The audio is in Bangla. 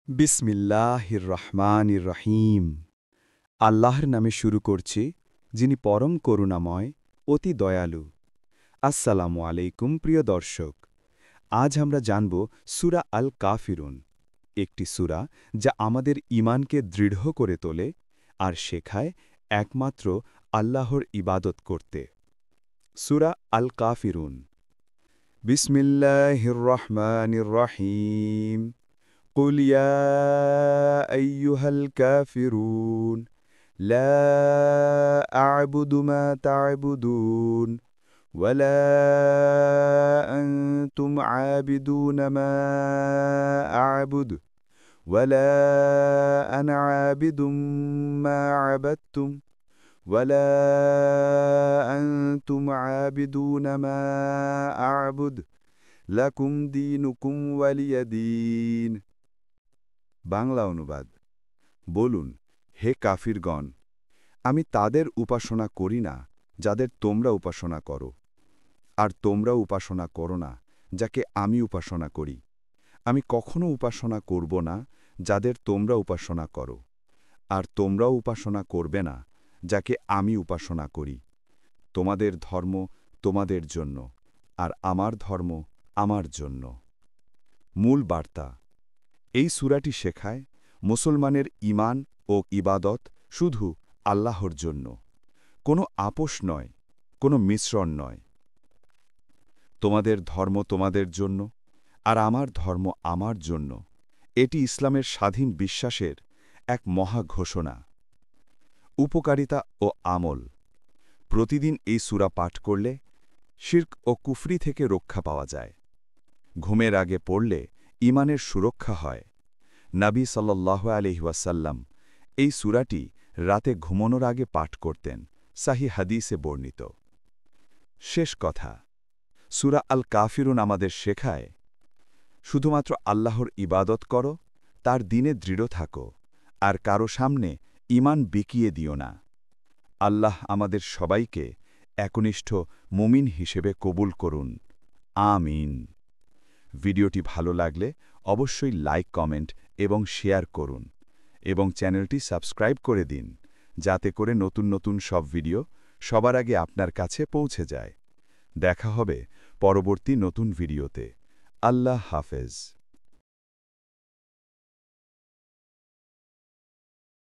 বিসমিল্লাহির রহমানির রহিম। আল্লাহর নামে শুরু করছি, যিনি পরম করুণাময়, অতি দয়ালু। আসসালামু আলাইকুম প্রিয় দর্শক। আজ আমরা জানব সূরা আল কাফিরুন, একটি সূরা যা আমাদের ঈমানকে দৃঢ় করে তোলে আর শেখায় একমাত্র আল্লাহর ইবাদত করতে। সূরা আল কাফিরুন। বিসমিল্লাহির রহমানির রহিম। قل يا أيها الكافرون لا أعبد ما تعبدون ولا أنتم عابدون ما أعبد ولا أنا عابد ما عبدتم ولا أنتم عابدون ما أعبد لكم دينكم ولي دين। বাংলা অনুবাদ। বলুন, হে কাফিরগণ, আমি তাদের উপাসনা করি না যাদের তোমরা উপাসনা করো, আর তোমরা উপাসনা করো না যাকে আমি উপাসনা করি। আমি কখনো উপাসনা করব না যাদের তোমরা উপাসনা করো, আর তোমরাও উপাসনা করবে না যাকে আমি উপাসনা করি। তোমাদের ধর্ম তোমাদের জন্য, আর আমার ধর্ম আমার জন্য। মূল বার্তা। এই সূরাটি শেখায় মুসলমানের ঈমান ও ইবাদত শুধু আল্লাহর জন্য, কোনো আপোষ নয়, কোনো মিশ্রণ নয়। তোমাদের ধর্ম তোমাদের জন্য, আর আমার ধর্ম আমার জন্য, এটি ইসলামের স্বাধীন বিশ্বাসের এক মহা ঘোষণা। উপকারিতা ও আমল। প্রতিদিন এই সূরা পাঠ করলে শিরক ও কুফরি থেকে রক্ষা পাওয়া যায়। ঘুমের আগে পড়লে ঈমানের সুরক্ষা হয়। নবী সাল্লাল্লাহু আলাইহি ওয়াসাল্লাম এই সূরাটি রাতে ঘুমানোর আগে পাঠ করতেন, সাহি হাদিসে বর্ণিত। শেষ কথা, সূরা আল কাফিরুন আমাদের শেখায়, শুধুমাত্র আল্লাহর ইবাদত করো, তার দিনে দৃঢ় থাকো, আর কারো সামনে ঈমান বিকিয়ে দিও না। আল্লাহ আমাদের সবাইকে একনিষ্ঠ মুমিন হিসেবে কবুল করুন। আমিন। ভিডিওটি ভালো লাগলে অবশ্যই লাইক, কমেন্ট এবং শেয়ার করুন, এবং চ্যানেলটি সাবস্ক্রাইব করে দিন, যাতে করে নতুন নতুন সব ভিডিও সবার আগে আপনার কাছে পৌঁছে যায়। দেখা হবে পরবর্তী নতুন ভিডিওতে। আল্লাহ হাফেজ।